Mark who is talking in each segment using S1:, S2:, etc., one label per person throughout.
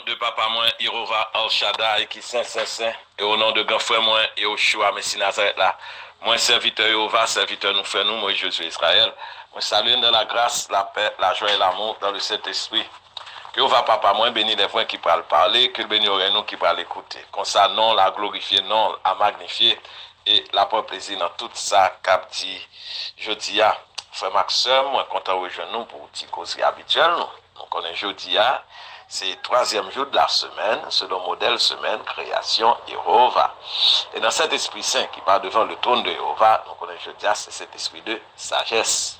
S1: de papa moi, Irova Al Shaddai, qui saint, et au nom de grand frère moi, Yoshua, Messie Nazareth là, moi serviteur Irova, serviteur nous frères nous, moi Jésus Israël, moi salue dans la grâce, la paix, la joie et l'amour dans le Saint-Esprit. Que va papa moi bénir les frères qui parlent parler, que le bénir nous qui parlent écouter. Comme ça, non, la glorifier, non, la magnifier, et la prendre plaisir dans toute sa capti. Je dis à frère Maxime, moi content rejoindre nous pour une petite causerie habituelle. Donc on est jeudi à, c'est le 3e jour de la semaine, selon modèle semaine, création, Jéhovah. Et dans cet esprit saint qui part devant le trône de Jéhovah, donc on est jeudi à, c'est cet esprit de sagesse.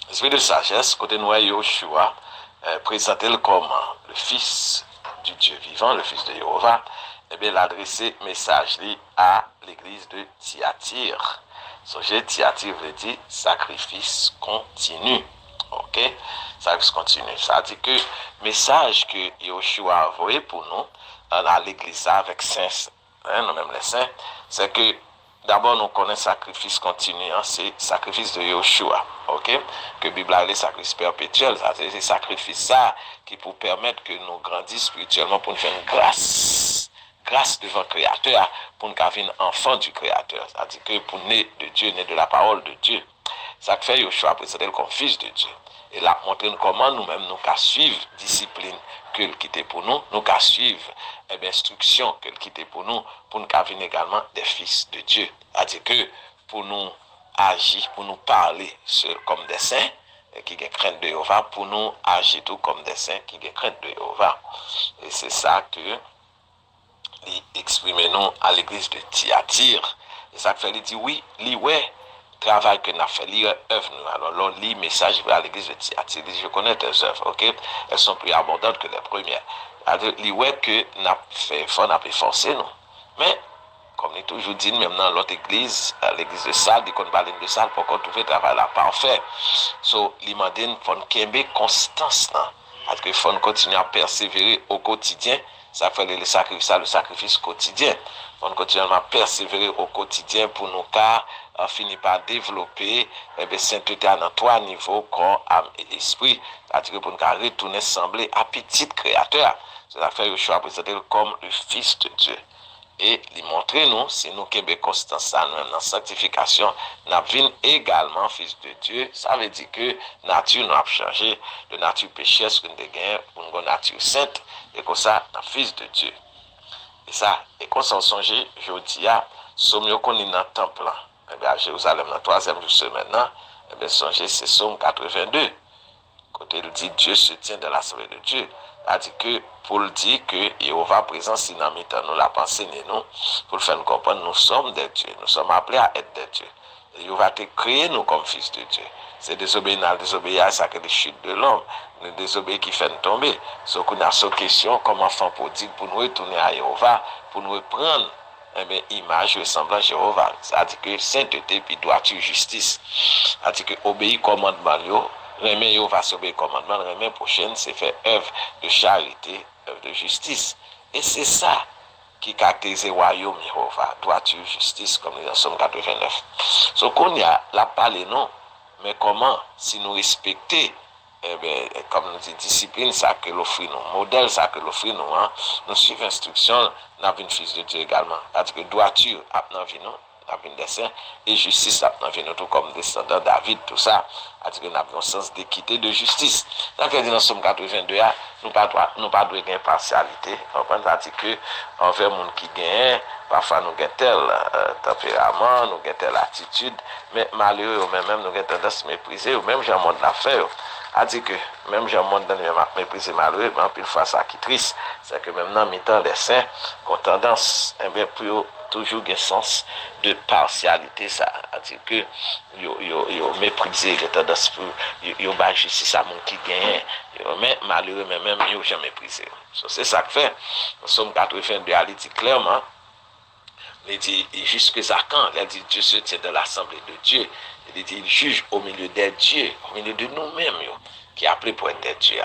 S1: L'esprit de sagesse, côté nous Yoshua, présenté comme le fils du Dieu vivant, le fils de Jéhovah, et bien l'adresser message à l'église de Thyatire. Songez, Thyatire veut dire sacrifice continu. Ok? Sacrifice continu. Ça dit que message que Yoshua a envoyé pour nous à l'église avec saints, nous même les saints, c'est que d'abord nous connaissons sacrifice continu, c'est sacrifice de Yoshua. Ok? Que la Bible a les sacrifices perpétuels, c'est sacrifice ça qui pour permettre que nous grandissions spirituellement pour nous faire une grâce devant le Créateur, pour nous devenir enfants du Créateur. C'est-à-dire que pour naître de Dieu, naître de la parole de Dieu. Ça fait Yoshua présenter comme fils de Dieu. Et là, montrer comment nous-mêmes, nous qu'à suivre discipline que le quitte pour nous, nous qu'à suivre instruction que le quitte pour nous devenir également des fils de Dieu. C'est-à-dire que pour nous agir, pour nous parler comme des saints, qui ont crainte de Jéhovah, pour nous agir tout comme des saints qui ont crainte de Jéhovah. Et c'est ça que exprimez-nous à l'église de Thyatire. Et ça fait, il dit oui, ouais, travail que nous avons fait, lire œuvre nous. Alors, l'on lit message à l'église de Thyatire. Je connais tes œuvres, ok? Elles sont plus abondantes que les premières. Alors, il ouais que nous avons fait, nous avons forcé nous. Mais, comme nous toujours dit, même dans l'autre église, l'église de salle, dès qu'on parle de salle, pour qu'on trouve le travail là parfait. So, il m'a dit, il faut qu'il constance là. Parce qu'il faut continuer à persévérer au quotidien. Ça fait le sacrifice quotidien. Il faut continuer à persévérer au quotidien pour nous car finir par développer sainteté à 3 niveaux, corps, âme et esprit. C'est-à-dire pour nous retourner sembler à petit créateur. Ça fait le choix présenté comme le Fils de Dieu. Et lui montrer nous, si nous qui sommes constants dans la sanctification, nous avons également fils de Dieu. Ça veut dire que la nature nous a changé de nature pécheresse que nous avons pour une nature sainte. Et comme ça, nous fils de Dieu. Et ça, et quand on songe, je dis, somme qu'on est dans le temple, à Jérusalem, dans le 3e jour maintenant, et bien, songez, c'est Somme 82. Quand il dit Dieu se tient de l'assemblée de Dieu, c'est-à-dire que pour le dire que Jéhovah présent si nous nous la pensée nous, pour le faire nous comprendre, nous sommes des dieux, nous sommes appelés à être des dieux. Et Jéhovah a créé nous comme fils de Dieu. C'est désobéir à ça que les chutes de l'homme, nous désobéir qui fait nous tomber. Donc on a cette question comme enfant prodigue pour nous retourner à Jéhovah, pour nous reprendre image ressemblant à Jéhovah. C'est-à-dire que sainteté puis droiture justice. C'est-à-dire que obéir commandement remet Jéhovah s'obéir commandement, remet prochaine, c'est faire œuvre de charité, œuvre de justice. Et c'est ça qui caractérise le royaume Jéhovah, droiture, justice, comme nous en sommes 89. Donc on y a la parler non, mais comment, si nous respectons, comme nous dit, discipline, ça que l'offre nous, modèle, ça que l'offre nous, nous suivons instruction, nous avons une fils de Dieu également. C'est-à-dire que droiture, nous avons une dessin, et justice, nous avons tout comme descendant David, tout ça. C'est-à-dire que nous avons un sens d'équité, de justice. Ça fait dire dans Somme 82, nous ne pouvons pas gagner partialité. C'est-à-dire que envers les gens qui gagnent, parfois nous avons tel tempérament, nous avons telle attitude, mais malheureux, même nous avons tendance à mépriser, ou même j'ai un monde d'affaires. C'est-à-dire que même j'ai un monde à mépriser malheureux, mais en plus fois ça qui est triste, c'est que même dans le temps les saints, ont tendance pour toujours un sens de partialité, ça c'est-à-dire que yo mépriser les tendances pour yo ba justice à mon qui gagne, mais malheureux même yo jamais méprisé. C'est ça que fait Somme 82 il dit clairement, il dit jusque à quand, il dit Dieu se tient de l'assemblée de Dieu, il dit il juge au milieu des dieux, au milieu de nous-mêmes qui appelés pour être des dieux.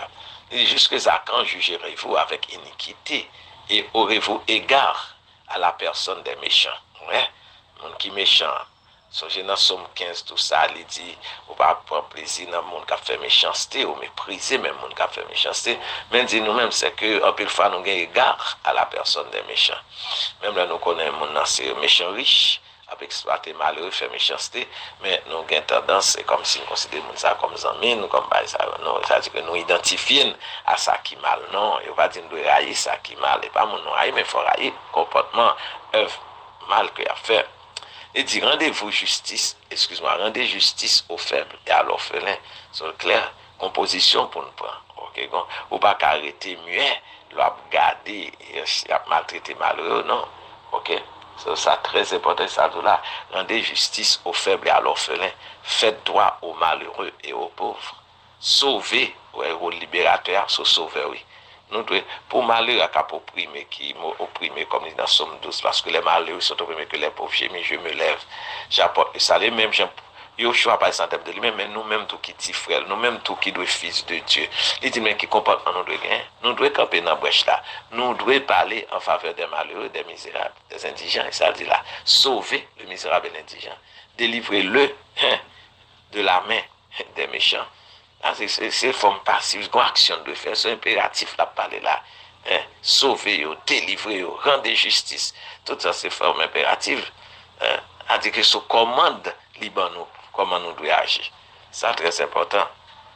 S1: Il dit jusque à quand jugerez-vous avec iniquité et aurez-vous égard à la personne des méchants? Ouais, monde qui méchant, Songez dans Somme 15, tout ça, il dit, ou pas prendre plaisir dans le monde qui a fait méchanceté, ou mépriser même le monde qui a fait méchanceté. Mais dit nous-mêmes, c'est que, en pile fois, nous avons égard à la personne des méchants. Même là, nous connaissons le monde, c'est méchant riche, avec exploiter malheureux, faire méchanceté, mais nous avons tendance, c'est comme si nous considérons ça comme amis, nous comme ça, non, ça veut dire que nous identifions à ça qui mal, non, il va dire nous devons haïr ça qui mal, et pas mon nom haïr, mais il faut haïr comportement, œuvre mal qu'il a fait. Il dit rendez-vous justice, rendez justice aux faibles et à l'orphelin, c'est clair, composition pour nous prendre, ok, bon, ou pas qu'arrêter muet, l'on garder, maltraiter malheureux, non, ok. C'est ça très important, ça là. Rendez justice aux faibles et à l'orphelin. Faites droit aux malheureux et aux pauvres. Sauvez, ouais, aux libérateurs, sauveur, oui. Nous devons, pour malheureux qui opprimé, comme dit dans Somme 12, parce que les malheureux sont opprimés que les pauvres, je me lève. J'apporte le salut, même Yoshua par exemple de lui-même, mais nous-mêmes tout qui dit frère, nous-mêmes tout qui doit fils de Dieu. Il dit mais qui comporte nous doit gagner, nous devons camper dans la brèche là, nous devons parler en faveur des malheureux, des misérables, des indigents, et ça dit là, sauver le misérable et l'indigent, délivrez-le de la main des méchants. C'est forme passive, une action de faire, c'est impératif là parler là. Sauver, délivrer, rendre justice, tout ça c'est forme impérative. A dit que sous commande libre nous comment nous devons agir. Ça très important.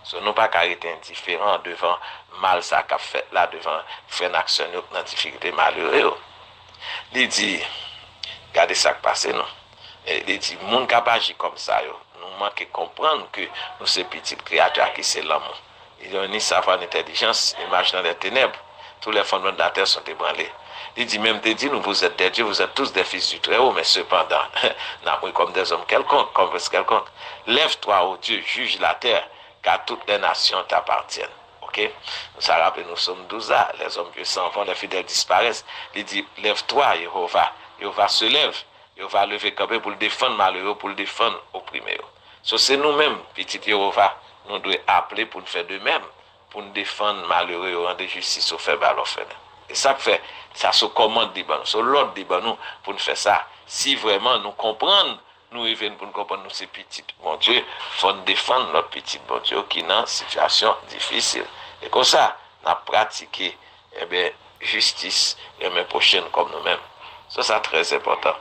S1: So, nous pas arrêter indifférent devant mal ça qu'a fait là devant faire une action dans difficulté malheureux. Il dit regardez ça qui passe non. Il dit monde qui agit comme ça yo, nous manquons comprendre que nous ces petites créatures qui c'est l'amour. Ils ont ni savoir ni intelligence, image dans les ténèbres. Tous les fondements de la terre sont ébranlés. Il dit même, te dit, nous vous êtes des dieux, vous êtes tous des fils du Très-Haut, mais cependant, nous comme des hommes quelconques, comme quelconque. Lève-toi, ô Dieu, juge la terre, car toutes les nations t'appartiennent. Ok? Ça rappelle, nous sommes 12 ans, les hommes vieux s'en vont, les fidèles disparaissent. Il dit, lève-toi, Jéhovah. Jéhovah se lève. Jéhovah lever campé pour le défendre malheureux, pour le défendre opprimé. So, c'est nous-mêmes, petit Jéhovah, nous devons appeler pour nous faire de même, pour nous défendre malheureux, rendre justice aux faibles à l'orphelin. Et ça fait, ça se commande des bancs, c'est l'ordre des bancs pour nous faire ça. Si vraiment nous comprenons, nous revenons pour nous comprendre nous ces petites, mon Dieu, il faut défendre notre petite, bon Dieu, qui est dans une situation difficile. Et comme ça, nous pratiqué, eh bien, justice, et mes prochaines comme nous-mêmes. Ça, c'est très important.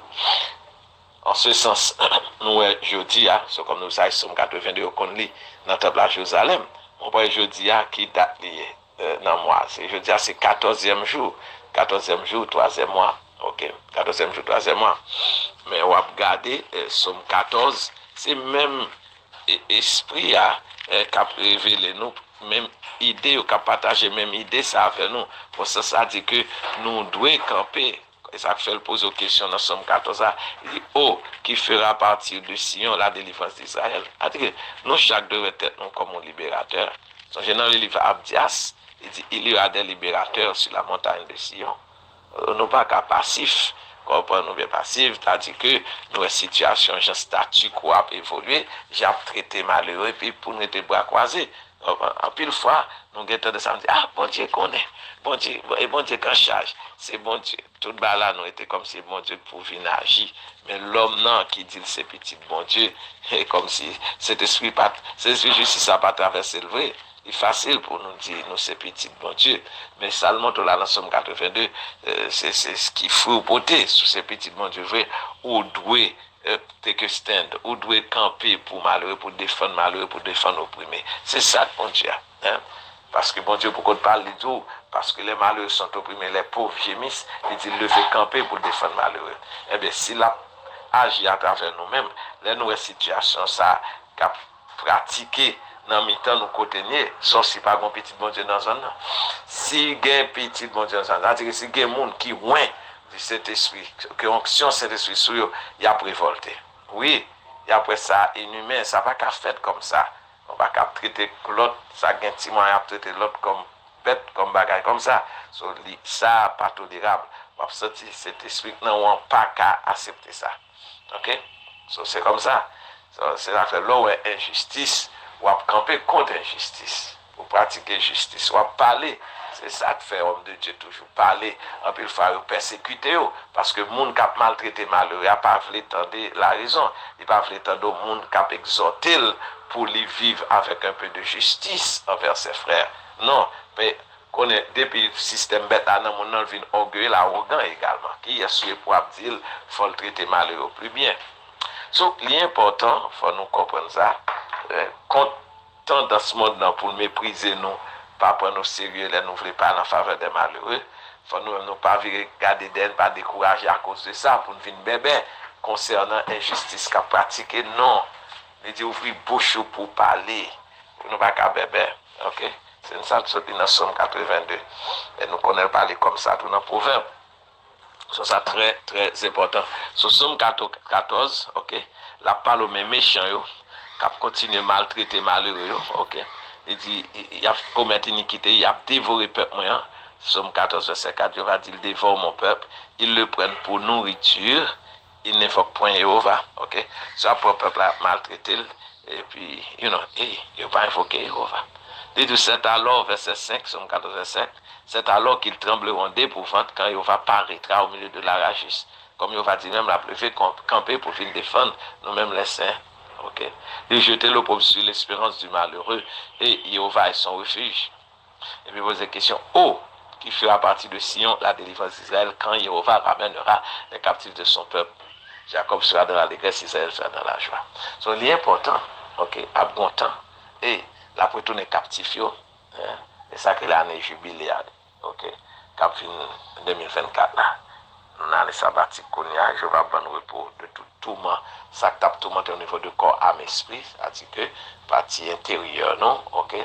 S1: En ce sens, nous, jeudi, c'est comme nous savons, Somme 82, au Conli, dans le temple à Jérusalem. On voit jeudi, qui date liée. Dans moi, je dis c'est 14e jour, 3e mois, ok, 14e jour, 3e mois. Mais on va regarder, Somme 14, c'est même esprit qui a révélé nous, même idée, ou qui a partagé même idée, ça avec nous. Pour ça, ça dit que nous devons camper. Et ça fait le pose aux questions dans Somme 14, il dit, oh, qui fera partir de Sion la délivrance d'Israël. C'est-à-dire que nous, chaque devrait être nous comme un libérateur. Son général, le livre Abdias, il dit, il y aura des libérateurs sur la montagne de Sion. Nous pas qu'à passif, comprenons bien passif, c'est-à-dire que nos situations, j'ai statut qui a évolué, j'ai traité malheureux, puis pour nous être bras croisés. En pile fois, nous avons de ça, on dit, ah, bon Dieu connaît, bon Dieu qu'en charge, c'est bon Dieu. Tout bas là, nous étions comme si bon Dieu pouvait agir, mais l'homme non, qui dit c'est petit bon Dieu, comme si cet esprit justice n'a pas traversé le vrai. C'est facile pour nous dire, nous c'est petit bon Dieu, mais ça le montre là dans Somme 82, c'est ce qu'il faut porter sur ces petits bon Dieu vrai, ou doué take a stand, ou doit camper pour malheureux, pour défendre malheureux, pour défendre opprimés. C'est ça que bon Dieu. Hein? Parce que bon Dieu, pourquoi il parle de tout? Parce que les malheureux sont opprimés, les pauvres gémissent, il dit lever camper pour défendre malheureux. Eh bien, s'il a agi à travers nous-mêmes, les nouvelles situations, ça, qu'a pratiqué dans le temps, nous côté sauf si pas un petit bon Dieu dans un an. Si il y a un petit bon Dieu dans un an, c'est-à-dire que si il y a un monde qui loin de cet esprit, que l'onction cet esprit sur eux, il a révolté. Oui, et après ça, inhumain, ça va qu'à faire comme ça. On va qu'à traiter l'autre, ça gagne petit moyen à traiter l'autre comme bête, comme bagaille, comme ça. So, ça, pas tolérable. On va sortir cet esprit, non, on pas qu'à accepter ça. Ok? So, c'est comme ça. So, c'est là que là où est injustice, on va camper contre injustice. Pour pratiquer justice, on va parler c'est ça que fait homme de Dieu toujours parler, en plus faire persécuter, parce que monde qui a maltraité malheureux, il n'a pas voulu tendre la raison, il n'a pas voulu tendre monde qui a exhorté pour lui vivre avec un peu de justice envers ses frères. Non, mais depuis le système bête, on a vu orgueil, arrogant également, qui est souhait pour dire qu'il faut le traiter malheureux plus bien. Donc, l'important, il faut nous comprendre ça, tant dans ce monde pour mépriser nous, pas prendre au sérieux, les nous voulons pas en faveur des malheureux, il faut nous pas regarder d'elle, pas décourager à cause de ça, pour nous venir bébé concernant l'injustice qu'a pratiquée. Non, il dit ouvrir bouche pour parler, pour nous pas qu'à bébé, ok? C'est ça qui sorti dans Somme 82, et nous connaissons parler comme ça, tout dans le proverbe. So, ça très très important. So, Somme 14, ok, la parole aux méchants, qui a continué à maltraiter malheureux, ok. Il dit, il a commis iniquité, il a dévoré le peuple moyen. Somme 14, verset 4, Jéhovah dit, il dévore mon peuple, ils le prennent pour nourriture, il n'invoque point Jéhovah, ok. Ça, pour le peuple a maltraité, et puis, il n'a pas invoqué Jéhovah. Il dit, c'est alors, verset 5, Somme 14, verset 5, c'est alors qu'ils trembleront d'épouvante quand Jéhovah paraîtra au milieu de la ragisse. Comme Jéhovah dit même, la pleuve camper pour venir défendre nous-mêmes les saints. Ok. Et jeter l'opprobre sur l'espérance du malheureux. Et Jéhovah est son refuge. Et puis poser la question, qui fera partie de Sion, la délivrance d'Israël, quand Jéhovah ramènera les captifs de son peuple. Jacob sera dans l'allégresse, Israël sera dans la joie. Donc, l'important, ok, à bon temps, et la retourner captif, et ça que l'année jubilée, ok, cap fin 2024 là. Nous avons les sabbatiques, je vais prendre repos de tout tourment, ça tape tourmenté au niveau du corps, âme, esprit, c'est-à-dire que partie intérieure, non, ok.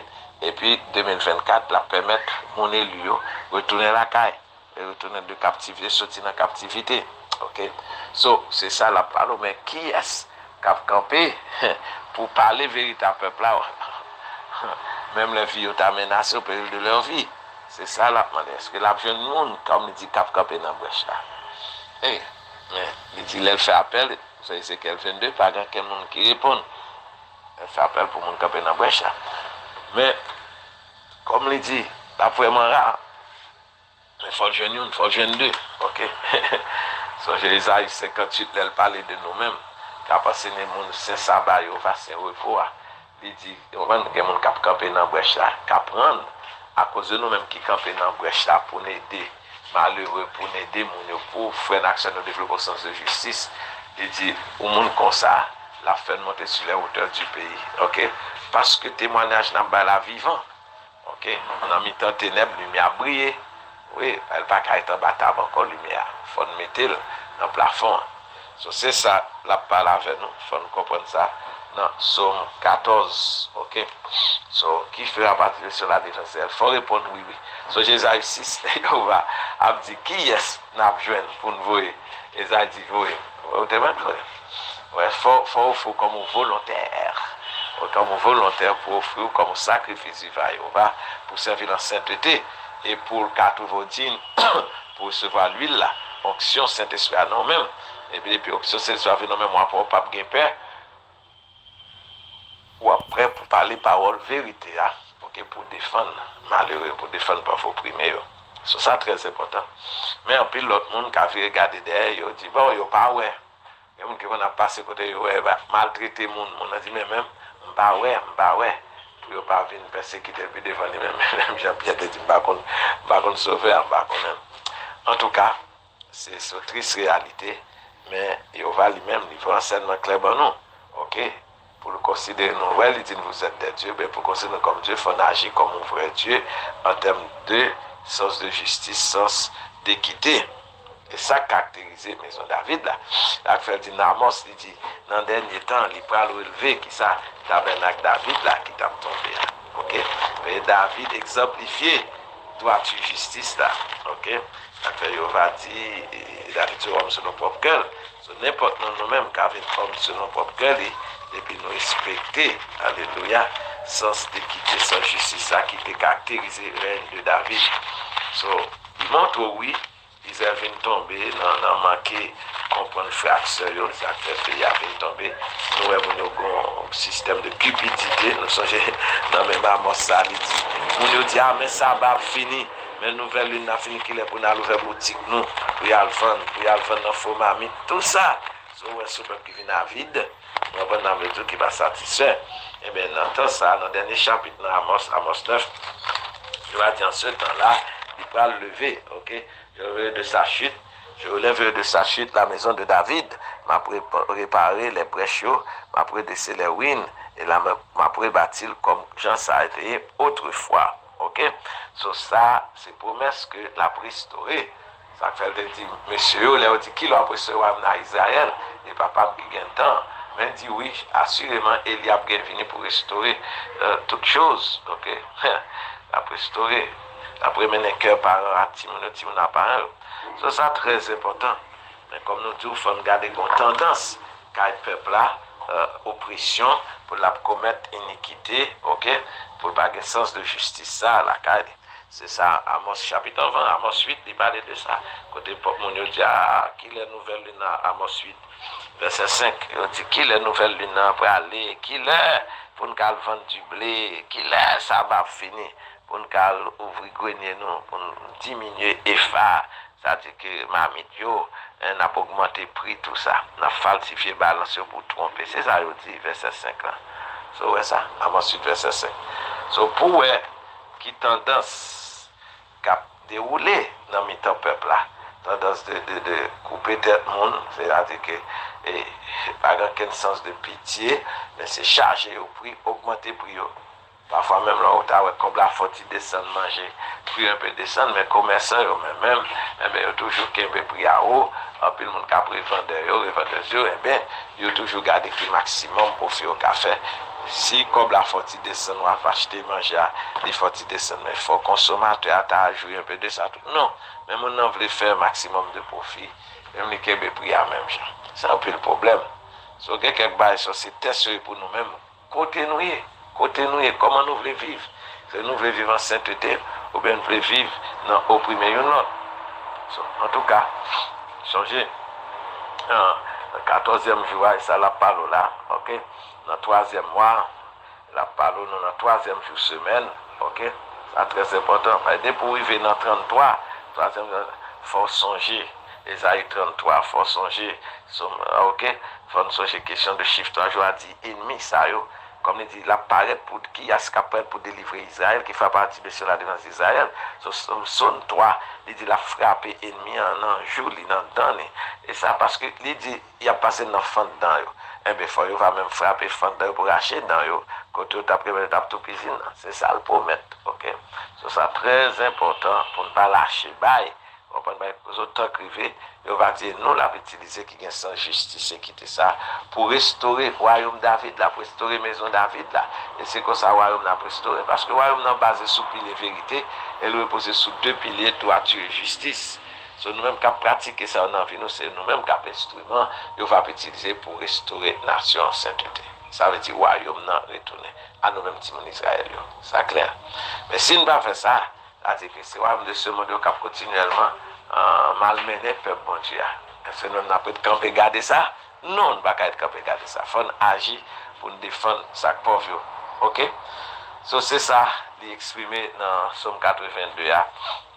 S1: Et puis 2024, la permettre mon élu retourner à la caille, et retourner de captivité, sortir dans la captivité, ok. So, c'est ça la parole, mais qui est-ce qui a campé pour parler véritable peuple là? Même les filles ont menacé au péril de leur vie. C'est ça la demande. Est-ce que la jeune monde, comme il dit, cap campé dans la brèche là? Mais il dit, elle fait appel, vous savez, c'est qu'elle 22, pas quelqu'un qui répond. Elle fait appel pour mon camper dans la brèche là. Mais, comme il dit, la vraiment rare, il faut le jeune une, il faut le jeune deux, ok? So, Jésaïe 58, elle parlait de nous-mêmes, car parce que les gens, c'est sabbat, ils vont c'est repos. Il dit, on va que mon cap camper dans la brèche là, cap prendre, à cause de nous-mêmes qui camper dans la brèche là pour nous aider. Malheureux pour aider mon pour faire une action de développement sens de justice. Il dit au monde comme ça la fait monter sur les hauteurs du pays, ok, parce que témoignage n'a pas la vivant, ok, on a mis tant ténèbres lumière briller, oui, elle pas qu'à être en bataille encore lumière, faut nous mettre dans le plafond. So, c'est ça la parole avec nous, faut nous comprendre ça dans Somme 14, ok. So, qui fera partie de la défense, il faut répondre oui. So, Jésaïe 6, on va dire qui est-ce qu'on a besoin pour nous voir. Jésaïe dit oui. Vous avez même ouais, faut comme volontaire. Comme volontaire pour offrir comme sacrifice vivant pour servir la sainteté et pour quatre vaudines pour recevoir l'huile là. Onction Saint-Esprit à nous-mêmes. Et puis onction Saint-Esprit à nous-mêmes, moi pour Pape Guimpère. Ou après pour parler parole vérité, hein, okay, pour défendre malheureux, pour défendre pas vos opprimés. C'est ça très important. Mais en plus, l'autre monde qui a vu regarder derrière, il dit, bon, il n'y a pas ouais. Il y a des gens qui vont passer côté, maltraiter les gens. On a dit, mais même, bah ouais. Pour ne pas venir persécuter, puis devant lui-même, même Jean-Pierre dit, bah qu'on sauver, bah qu'on. En tout cas, c'est une triste réalité, mais il va lui-même, il va enseignement clair, bon, non. Ok? Pour le considérer nous, il dit vous êtes des dieux, mais pour considérer comme Dieu, il faut agir comme un vrai Dieu en termes de sens de justice, sens d'équité. Et ça caractérise la maison David là. Là, il dit Namos, il dit, dans le dernier temps, il peut relever qui ça, tabernacle David là, qui t'a tombé. Ok? Et David exemplifié, doit-tu justice là. Ok? Après, il va dire, David tu homme sur nos propres cœurs. N'importe nous-mêmes qui avons homme sur nos propres cœurs, et puis nous respecter, alléluia, sens d'équité, sans justice, ça qui était caractérisé le règne de David. So, il montre oui, Israël vient tomber, dans manqué, comprendre frère, ça fait pays vient tomber. Nous avons un système de cupidité, nous sommes dans même Amos ça, il dit, On nous dit, ah, mais ça va fini. Mais nouvelle lune a fini qu'il est pour nous ouvrir boutique, nous, pour y aller vendre dans faux mamie. Tout ça, c'est un peuple qui vient à vide. On va prendre tout qui va satisfaire. Et bien, dans ça, dans le dernier chapitre, dans Amos 9, je vais dire en ce temps-là, il va le lever, ok? Je relève de sa chute la maison de David, m'a réparé les brèches, m'a prédessé les ruines, et là, m'a bâti comme Jean ça a été autrefois, ok? Ça, c'est promesse que la restauré. Ça fait dire, monsieur, il a dit qu'il a restauré à Israël, et papa qui gagne temps. Mais dit oui, assurément, Eliab est venu pour restaurer toutes choses, ok? La restaurer. Après, mener cœur par un à Timon par un. Ça, très important. Mais comme nous disons, il faut garder une tendance, car le peuple là, oppression, pour la commettre iniquité, ok? Pour le pas sens de justice, ça, la caille. C'est ça, Amos chapitre 20, Amos 8, il parlait de ça. Côté mon dit, qui est nouvelle lune à Amos 8, verset 5, il dit, qui est nouvelle lune après aller, qui est pour nous vendre du blé, qui est, ça va finir, pour nous ouvrir grenier, pour nous diminuer EFA, c'est-à-dire que Mamitio, on a augmenté le prix, tout ça, on a falsifié balance pour tromper, c'est ça, il dit, verset 5 là. So, ouais, ça, Amos 8, verset 5. So, pour qui tendance à dérouler dans le peuple là, tendance de couper tête monde, c'est-à-dire que pas aucun sens de pitié, mais c'est chargé au prix, augmenter le prix. Parfois même là, comme la faute descend manger, prix un peu descendre, mais commerçants même, il y a toujours qu'un peu prix à haut, puis le monde qui a pris vendeur, il y a toujours gardé le maximum pour faire au café. Si comme la faute descend, on va acheter manger, les fautes descendent, mais il faut consommateur à jouer un peu de ça. Non, mais on veut faire un maximum de profit, même les Québécois prix à même gens. C'est un peu le problème. So, quelque chose, c'est test pour nous-mêmes. Continuer, comment nous voulons vivre. Si nous voulons vivre en sainteté, ou bien nous voulons vivre dans opprimer une autre. So, en tout cas, changer. Le 14e jour, ça la parole là, ok? Dans le 3e mois, la parole dans le 3e jour semaine, ok? C'est très important. Dès pour arriver dans 33, 3e jour, il faut songer. Esaïe 33, il faut songer. Ok? Il faut songer question de chiffre 3 jours, dit ennemi, ça yo. Comme il dit, la paraît pour qui a capable pour délivrer Israël, qui fait partie de la défense d'Israël. Son 3, il dit, la frapper ennemi en un jour, il en donne. Et ça parce que il dit, il a passé dans fond dedans. Eh bien, il va même frapper fond dedans pour acheter dedans. Quand tu as préparé ta cuisine, c'est ça le promettre. Ok? C'est très important pour ne pas lâcher. Bye. Les autres privés, ils vont dire, nous l'avons utilisé qui est sans justice et quitter ça pour restaurer le royaume David, là, pour restaurer la maison David. Là. Et c'est comme ça le royaume n'a pas restauré. Parce que le royaume n'est basé sur pilier vérité, elle repose sur 2 piliers, droiture et justice. C'est nous-mêmes qui pratiquons ça en envie, c'est nous-mêmes qui avons l'instrument, ils vont utiliser pour restaurer la nation en sainteté. Ça veut dire le royaume n'a retourné à nous-mêmes, Timon Israël. C'est clair. Mais si nous ne faisons pas ça, c'est-à-dire que c'est le royaume de ce monde qui continuellement malmené le peuple bon Dieu. Est-ce que nous n'avons pas de camper garder ça? Non, on ne va pas être campé garder ça. Il faut agir pour nous défendre sa pauvre. Ok? So, c'est ça, l'exprimer dans Somme 82,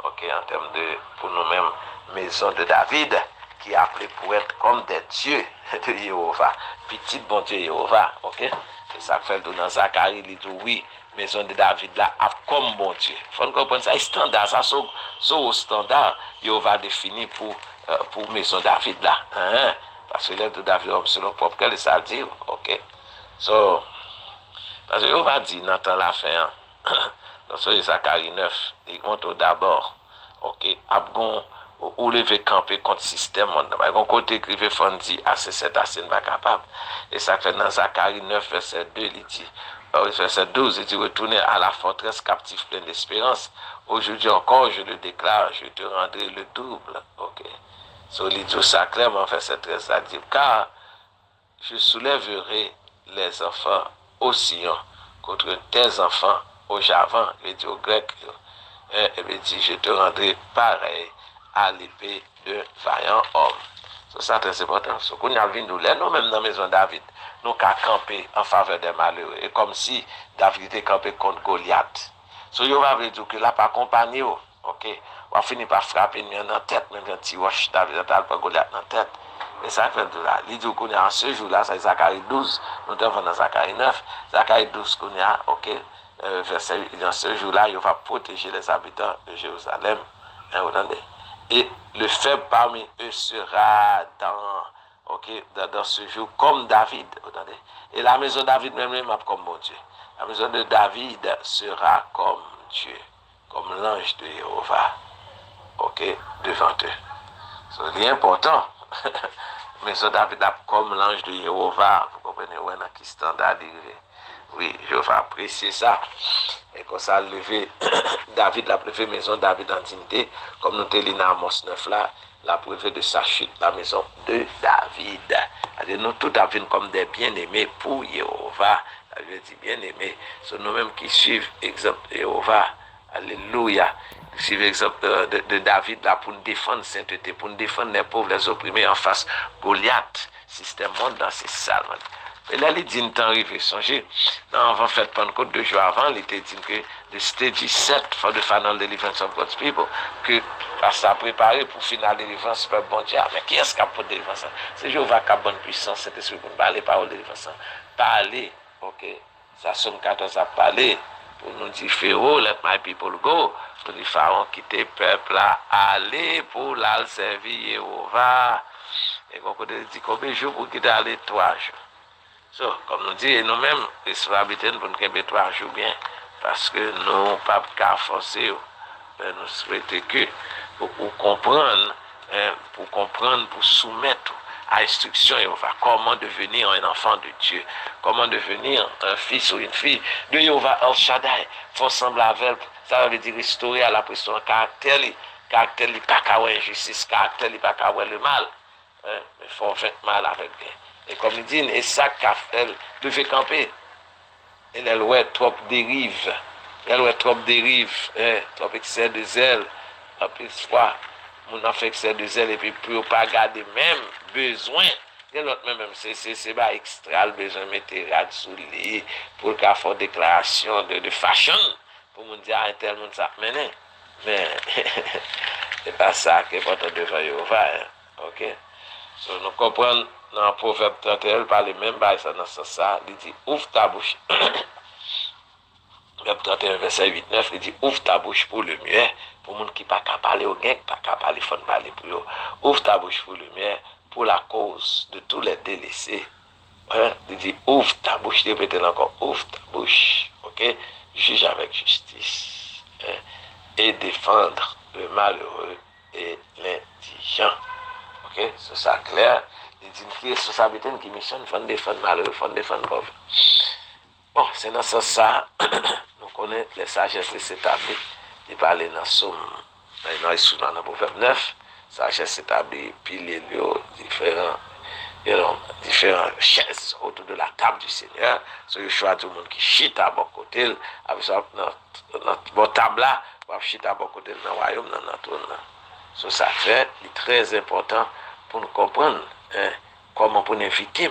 S1: ok, en termes de, pour nous-mêmes, maison de David, qui est appelée pour être comme des dieux de Jéhovah. Petit bon Dieu Jéhovah, ok? C'est ça que fait dans Zacharie, il dit oui. Maison de David là a comme bon Dieu. Il faut comprendre ça, standard, ça c'est standard, il va définir pour maison de David là. Hein? Parce que l'œuvre de David, selon propre cœur, ça dit, ok. So, parce que il va dire dans temps la fin, dans ce Zacharie 9, il compte d'abord, ok, abgon ou lever camper contre le système, on côté écrivé Fondi, assez pas capable. Et ça fait dans Zacharie 9, verset 2, il dit, verset 12, il dit retourner à la forteresse captive pleine d'espérance. Aujourd'hui encore, je le déclare, je te rendrai le double. Ok. So, il dit ça clairement, verset 13, ça dit, car je soulèverai les enfants au Sion contre tes enfants au Javan, il dit au grec, et il dit, je te rendrai pareil à l'épée de vaillant homme. So, ça très important. So, qu'on a vu nous là, nous même dans la maison de David, nous avons campé en faveur des malheureux. Et comme si David était campé contre Goliath. So, yo va veut dire que là, pas accompagné, ok? On va finir par frapper une dans la tête, même un petit roche David, pas Goliath dans la tête. Et ça fait de là. Il dit qu'on est en ce jour-là, c'est Zacharie 12, nous devons dans Zacharie 9, Zacharie 12 qu'on est, ok? Verset 8, dans ce jour-là, il va protéger les habitants de Jérusalem. Hein, vous entendez? Et le faible parmi eux sera dans ce jour comme David. Vous entendez? Et la maison de David même comme mon Dieu. La maison de David sera comme Dieu, comme l'ange de Jéhovah. Ok? Devant eux. C'est important. Mais ça, David a comme l'ange de Jéhovah. Vous comprenez? Ouais, dans qui standard arrivé. Oui, je vais apprécier ça. Et comme ça, lever David, la préférée maison David en dignité, comme nous te lisons dans Amos 9 là, la préférée de sa chute, la maison de David. Alors, nous tous David comme des bien-aimés pour Jéhovah. David dit bien-aimés. C'est nous-mêmes qui suivent l'exemple de Jéhovah. Alléluia. Suivre l'exemple de David là pour nous défendre sainteté, pour nous défendre les pauvres, les opprimés en face Goliath. Système monde dans ces salles. Et là, il dit, temps arrivé, songez, non, avant fait Pentecôte, 2 jours avant, il était dit que the stage is set for the final deliverance of God's people, que ça a préparé pour final deliverance, c'est pas bon Dieu. Mais qui est-ce qui a pour délivrance? C'est Jéhovah qui a bonne puissance, c'est esprit pour nous parler, parole de délivrance. Parler, ok, ça Somme 14 a parlé, pour nous dire, Pharaoh, let my people go, pour les pharaons quitter le peuple là, aller pour la servir Jéhovah. Et qu'on peut dire, combien de jours pour quitter aller 3 jours? So, comme nous dit, nous-mêmes, responsabilité pour nous quitter 3 jours bien, parce que nous ne pas qu'à forcer, nous souhaitons que pour comprendre, pour soumettre à l'instruction, comment devenir un enfant de Dieu, comment devenir un fils ou une fille de Jéhovah El Shaddai, faut sembler avec, ça veut dire restaurer à la pression caractère, pas qu'à injustice, caractère, pas qu'à le mal, mais il faut faire mal avec bien. Et comme il dit, et ça qu'elle devait camper. Et elle ouais trop dérive. Elle ouais trop dérive, trop excès de zèle. En plus, mon a fait excès de zèle et puis pour pas garder même besoin. Et l'autre même, c'est pas extra, le besoin de mettre rad sous le lit pour qu'à faire déclaration de fashion. Pour me dire, un tel monde ça mené. Mais, c'est pas ça qui est important devant Jéhovah. Ok? So, nous comprenons. Dans le proverbe 31, il parle même dans ce sens, il dit ouvre ta bouche. Proverbe 31, verset 8-9, il dit ouvre ta bouche pour le mieux, pour les gens qui ne peuvent pas parler au gain, qui ne peuvent pas parler, il faut parler pour eux. Ouvre ta bouche pour le mieux, pour la cause de tous les délaissés. Il dit ouvre ta bouche, répétez encore, ouvre ta bouche, ok? Juge avec justice. Et défendre le malheureux et l'indigent. Ok? C'est ça clair. Il dit une responsabilité qui mission, il faut défendre malheureux, il faut défendre pauvre. Bon, c'est dans ce sens, nous connaissons les sagesses établies. Il parle dans Somme, dans le proverbe 9, sagesse établie, piliers, différents chaises autour de la table du Seigneur. C'est le choix du monde qui chite à bon côté, avec notre table là, pour chiter à bon côté dans le royaume, dans notre trône. Ça fait, c'est très important pour nous comprendre. Comment pour inviter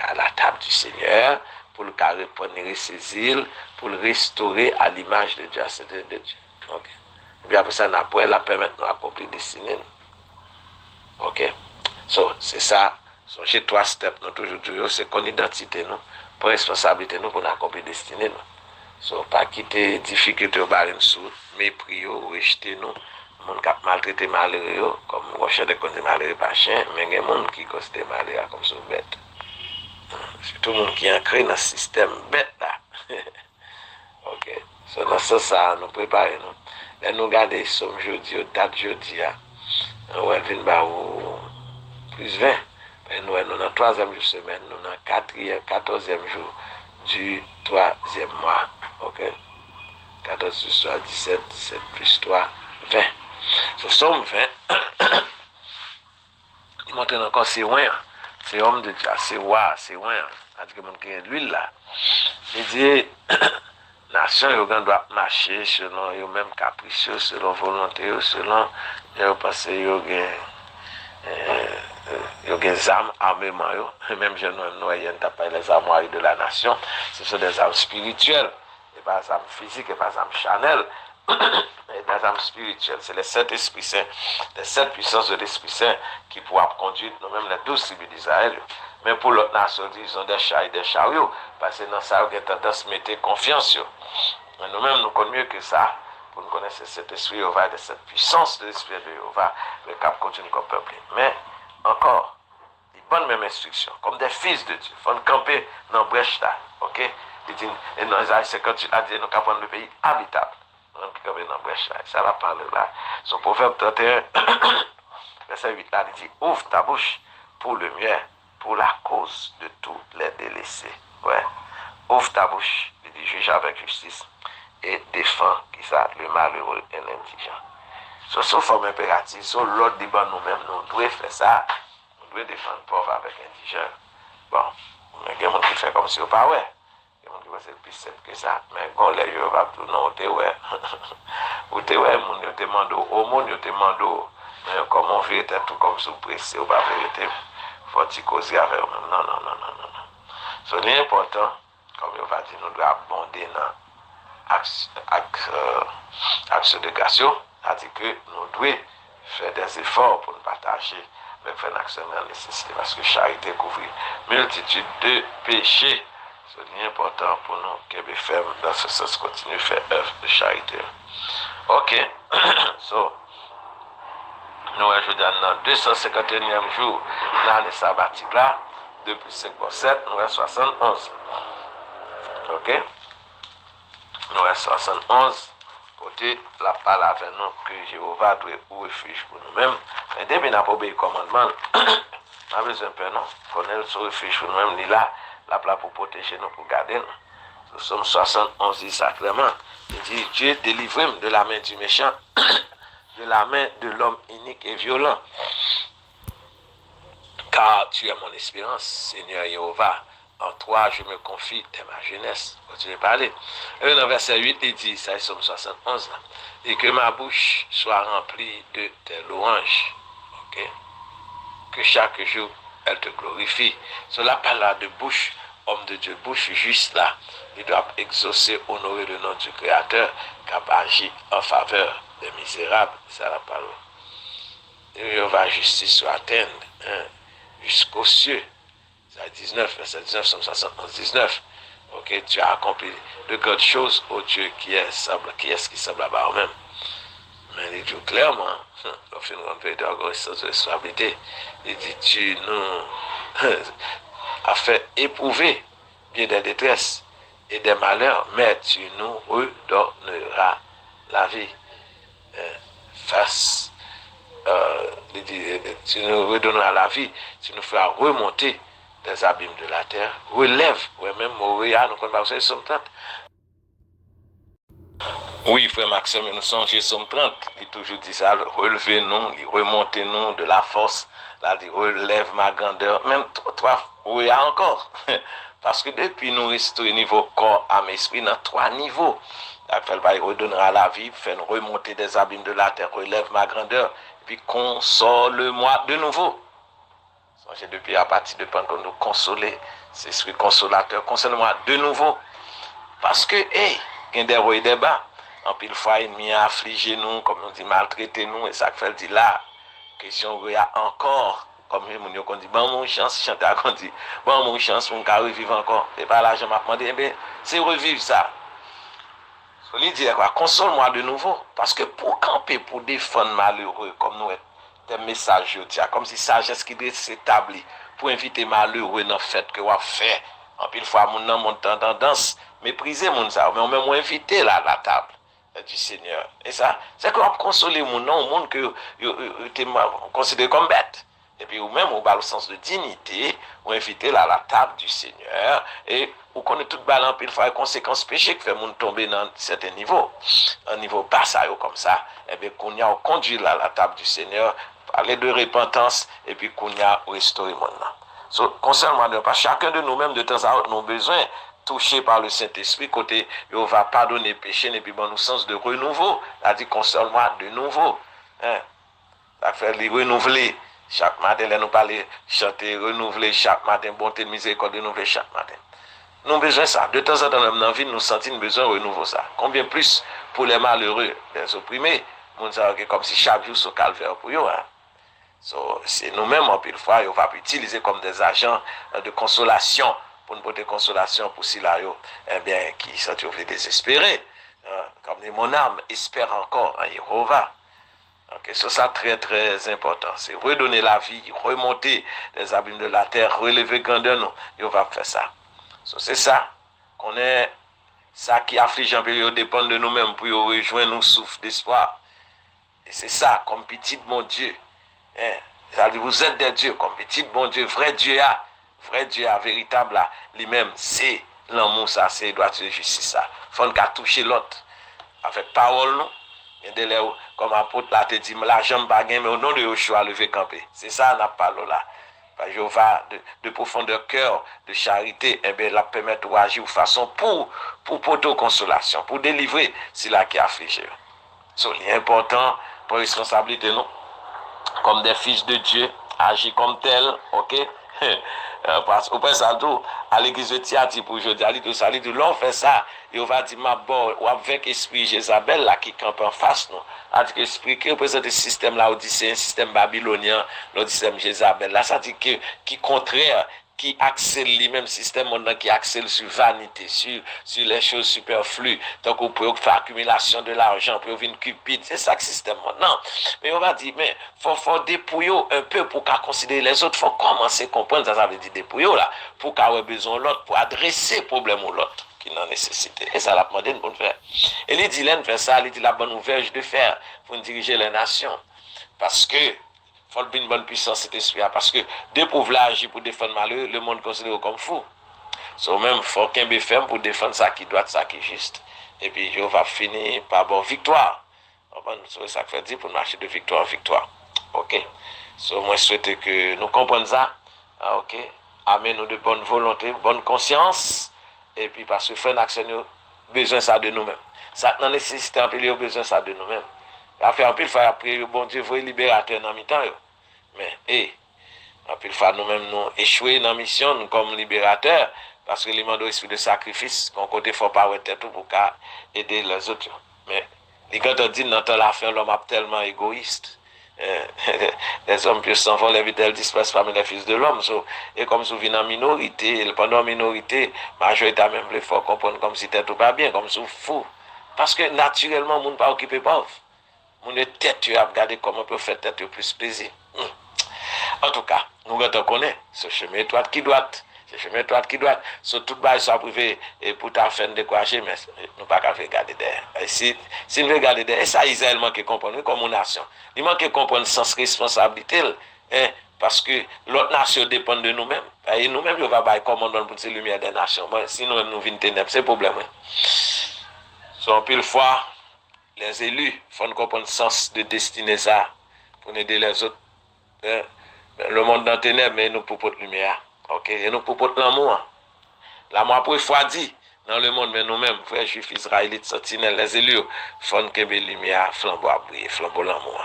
S1: à la table du Seigneur, pour le répondre et ressaisir, pour le restaurer à l'image de Dieu, à de Dieu. Okay. Et puis après ça, on après la permettre de nous accomplir destinée. Ok? So, c'est ça. So, j'ai 3 steps, nous toujours dire, c'est qu'on identité, nous, pour responsabilité, nous, pour nous accomplir destinée, nous. So, pas quitter difficulté au baril sous, mépris, rejeter, nous. Moun qui a maltraité malheureux, comme Rocher de Conde malheureux par chien, mais il y a des gens qui causent des malheureux comme ça bête. C'est tout le monde qui est ancré dans ce système bête là. Ok. So, dans ça, nous préparons. Là, nous regardons somme jeudi, date jeudi, on va venir plus 20. Nous sommes dans le 3e jour semaine, nous sommes dans le 14e jour du 3e mois. Ok. 14 plus 3, 17, 17 plus 3, 20. Ce somme 20, il montre encore c'est loin, c'est homme de Dieu, c'est roi, c'est loin, c'est-à-dire que mon qui est l'huile là. Il dit, nation, ils doivent marcher selon eux-mêmes capricieux, selon volonté, selon, parce que ils ont des armes, armements, même je ne sais pas les armoiries de la nation, ce sont des armes spirituelles. c'est pas âme physique, et pas âme charnelle, et des âmes spirituelles. C'est les 7 esprits saints, les 7 puissances de l'Esprit Saint qui pourra conduire nous-mêmes les 12 tribus d'Israël. Mais pour l'autre nation, ils ont des chars et des chariots, parce que dans ça, on a tendance à mettre confiance. Mais nous-mêmes, nous connaissons mieux que ça, pour nous connaître cet esprit Jéhovah, de cette puissance de l'esprit de Jéhovah, le cap continue comme peuple. Mais encore, ils prennent même instruction, comme des fils de Dieu. Il faut nous camper dans la brèche là, ok? Il dit, et dans Isaïe 58, il a dit, nous allons prendre le pays habitable. Nous allons camper dans la brèche là. Ça va parler là. Son proverbe 31, verset 8 là, il dit, ouvre ta bouche pour le mieux, pour la cause de tous les délaissés. Ouais. Ouvre ta bouche, il dit, juge avec justice et défend qui ça, le malheureux et l'indigent. Sous forme impérative, sur l'ordre de nous-mêmes, nous devons faire ça. Nous devons défendre le pauvre avec l'indigent. Bon, mais il y a des gens qui font comme si on pas ouais. Il y a des gens qui vont c'est plus simple que ça. Mais quand les gens vont tout non, tu es ouais. Ou tu es ouais, on te demande au monde, on te demande mais comme on veut être tout comme sous pressé, ou pas vérité, faut y causer avec eux. Non, non, non, non, non. C'est important, comme on va dire, nous devons abonder dans l'action de grâce, c'est-à-dire que nous devons faire des efforts pour nous partager, mais faire une action nécessaire, parce que charité couvre multitude de péchés. C'est important pour nous que faire dans ce sens continuer à faire œuvre de charité. Ok, so, nous ajoutons dans le 251e jour de l'année sabbatique là, depuis 5 pour 7, nous avons 71. Ok? Nous avons 71. Côté la parole avec nous que Jéhovah doit ou refuge pour nous-mêmes. Mais depuis qu'on n'a pas obéi au commandement, on a besoin de peur, non? Connaître ce refuge pour nous-mêmes, il est là, la place pour protéger nous, pour garder nous. Nous sommes 71 dit sacrément. Il dit, Dieu délivre de la main du méchant, de la main de l'homme inique et violent. Car tu es mon espérance, Seigneur Jéhovah. En toi, je me confie dès ma jeunesse. Continuez à parler. Et dans verset 8, il dit, ça est Somme 71, là, et que ma bouche soit remplie de tes louanges. Ok? Que chaque jour, elle te glorifie. Cela parle de bouche, homme de Dieu, bouche juste là. Il doit exaucer, honorer le nom du Créateur, qui a agi en faveur des misérables. C'est la parole. Et Jéhovah justice soit atteinte, hein, jusqu'aux cieux. 19, verset 19, Somme 71, 19. Ok, tu as accompli de grandes choses, ô Dieu, qui est-ce qui semble là-bas au même. Mais il dit clairement, lorsque nous avons de reconnaissance de responsabilité, il dit, tu nous as fait éprouver bien des détresses et des malheurs, mais tu nous redonneras la vie. Face, tu nous redonneras la vie, tu nous feras remonter des abîmes de la terre, relève, ouais, même Moria, nous connaissons Somme 30. Oui, frère Maxime, nous sommes chez Somme 30, il toujours dit ça, relevez-nous, remontez-nous de la force, là, il relève ma grandeur, même toi, oui, encore, parce que depuis nous restons au niveau corps, âme, esprit, dans 3 niveaux, il redonnera la vie, fait nous remonter des abîmes de la terre, relève ma grandeur, et puis console-moi de nouveau. J'ai depuis à partir de Pentecôte nous consoler, c'est ce consolateur, console-moi de nouveau. Parce que, il y a des hauts et des bas. En pile fois, ennemi a affligé nous, comme on dit, maltraité nous, et ça fait dit là, question il y a encore, comme on dit, bon, mon chance, chanter, on dit, bon, mon chance, on peut revivre encore. Et pas là, je m'ai demandé, mais c'est revivre ça. Il dit quoi, console-moi de nouveau. Parce que pour camper, pour défendre malheureux, comme nous, des messages, comme si sagesse qui s'établit pour inviter malheureux dans le fait que vous fait. En pile fois, mon nom monte en tendance, mépriser mon ça, mais on même invité là à la table du Seigneur. Et ça, c'est qu'on consoler mon nom au monde que vous considérez comme bête. Et puis, ou même, au bas le sens de dignité, ou inviter là à la table du Seigneur, et ou connaît toute balance, pile fois, les conséquences péché qui fait mon tomber dans certains niveaux. Un niveau bas, ça, comme ça, et bien, qu'on y a conduit là à la table du Seigneur, parler de repentance, et puis qu'on y a restauré mon nom. So, concernant pas chacun de nous-mêmes, de temps à autre, nos besoins, touchés par le Saint-Esprit, côté, il va pardonner péché, et puis, bon, nous sens de renouveau, a dit, console-moi de nouveau. Hein? Ça fait les renouveler. Chaque matin, là, nous parler, chanter, renouveler chaque matin, bonté de miséricorde, renouveler chaque matin. Nous avons besoin de ça. De temps en temps, dans la vie, nous sentons besoin de renouveler ça. Combien plus pour les malheureux, les opprimés, nous savons que comme si chaque jour, c'est calvaire pour eux. Hein. So, c'est nous-mêmes, en pile fois, on va utiliser comme des agents de consolation pour nous porter consolation pour ceux-là, eh bien, qui sont trouvés désespérés. Comme mon âme espère encore en Jéhovah. Okay, so ça très très important. C'est redonner la vie, remonter les abîmes de la terre, relever grandeur, nous. Il va faire ça. So, c'est ça qu'on est, ça qui afflige un peu, dépend de nous-mêmes pour rejoindre nos souffles d'espoir. Et c'est ça, comme petit mon Dieu. Hein, ça dit, vous êtes des dieux, comme petit bon Dieu, vrai Dieu, véritable, lui-même, c'est l'amour, ça, c'est droit de justice, ça. Il faut qu'on touche l'autre avec parole, non? Comme apôtre là te dit, la jambe baguette, mais au nom de Yoshua, lever camper. C'est ça, on a parlé là. Jéhovah, de profondeur cœur, de charité, eh bien, la permettre d'agir de façon pour porter consolation, pour délivrer celui qui est affligé. C'est important pour responsabilité, non? Comme des fils de Dieu, agir comme tel, ok? Parce que ça tout à l'église de Tiati pour aujourd'hui ali tout ça dit l'on fait ça il va dire ma bon ou avec esprit Jézabel là qui campe en face nous a dit que esprit qui représente le système là c'est un système babylonien le système Jézabel là ça dit que qui contraire qui accèle les mêmes systèmes qui accèle sur vanité, sur les choses superflues. Donc, on peut faire accumulation de l'argent, on peut venir cupide. C'est ça le système maintenant. Mais on va dire, mais faut dépouiller un peu pour qu'à considérer les autres. Faut commencer à comprendre, ça veut dire dépouiller là, pour qu'à avoir besoin de l'autre, pour adresser le problème à l'autre qui n'a nécessité. Et ça l'a demandé de bonne faire. Et il dit, fait ça, il dit la bonne ouverture de faire pour diriger les nations. Parce que, il faut une bonne puissance cet esprit parce que deux pauvres agir pour défendre malheureux, le monde considère comme fou. So même il faut qu'un BFM pour défendre ça qui doit, ça qui est juste. Et puis je vais finir par bonne victoire. C'est ça que fait dire pour marcher de victoire en victoire. Ok. So moi je souhaite que nous comprenions ça. Ok. Amen nous de bonne volonté, bonne conscience. Et puis parce que faire une action, nous besoin ça de nous-mêmes. Ça n'a nécessité un peu, nous besoin ça de nous-mêmes. Après, un peu, il faut après, bon Dieu, vous libérateur dans la mi-temps. Mais, après, il faut nous-mêmes nous échouer dans la mission nous, comme libérateurs, parce que les mandats esprit de sacrifice, qu'on côté, il ne faut pas être tout pour aider les autres. Mais, quand on dit, dans la fin, l'homme est tellement égoïste. Les hommes peuvent s'envoler, les vitelles dispersent parmi les fils de l'homme. So, et comme si vous venez en minorité, pendant la minorité, la majorité a même plus fort comprendre comme si c'était tout pas bien, comme si vous fou. Parce que naturellement, le monde ne pas occupé pauvre. Mon tête, tu as regardé comment on peut faire tête plus plaisir. En tout cas, nous connaissons ce chemin étroit qui doit. Ce chemin étroit qui doit. Sur toute base, soit privé et pour ta fin de décourager, mais nous ne pouvons pas regarder derrière. Si nous regardons derrière, et ça, Israël manque comprendre, comme une nation. Il manque comprendre sans responsabilité. Hein, parce que l'autre nation dépend de nous-mêmes. Et nous-mêmes, nous allons faire commandant pour ces lumières des nations. Bon, si nous-mêmes nous venons ténèbres, c'est le problème. Son pile fois. Les élus font comprendre le sens de destinée ça pour aider les autres. Le monde dans les ténèbres, mais nous pour lumière. Ok, et nous pour l'amour. L'amour pour refroidi dans le monde, mais nous-mêmes, frères juifs, israélites, sentinelles, les élus font que la lumière, flambeau à briller, flambeau l'amour.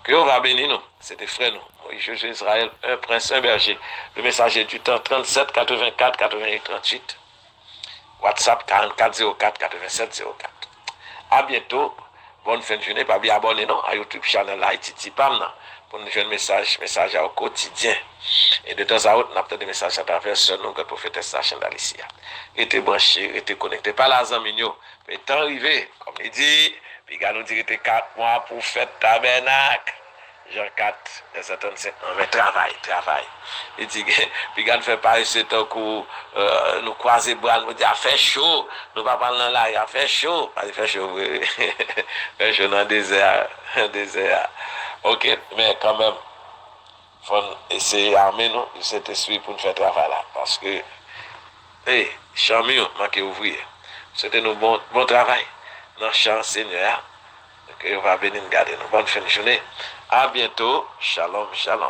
S1: Que on va bénir nous, c'était frère nous. Moïse Israël, un prince, un berger. Le messager du temps 37 84 88 38. WhatsApp 44 04 87 04. À bientôt. Bonne fin de journée, pas bien abonné non à YouTube channel là Titi Pam pour nous faire un message au quotidien. Et de temps à autre, on a des messages à travers sur nous que pour faire cette station d'Alicia. Restez branchés, restez connectés. Pas la zamigno, mais temps arrivé, comme il dit, puis il nous dit que 4 mois pour faire tabernacle. Jean 4, 75 ans, mais travail. Il dit, puis quand fait pas ce temps où nous croiser bras, nous dit, fait chaud, nous pas parler là, il a fait chaud, il fait chaud, fait chaud dans le désert, ok, mais quand même, il faut essayer d'armer nous, cet esprit pour nous faire travail là, parce que, hey, champion, manqué ouvrier, c'était nous bon travail, dans le champ Seigneur, que on va venir garder nous, bonne fin de journée. À bientôt. Shalom, shalom.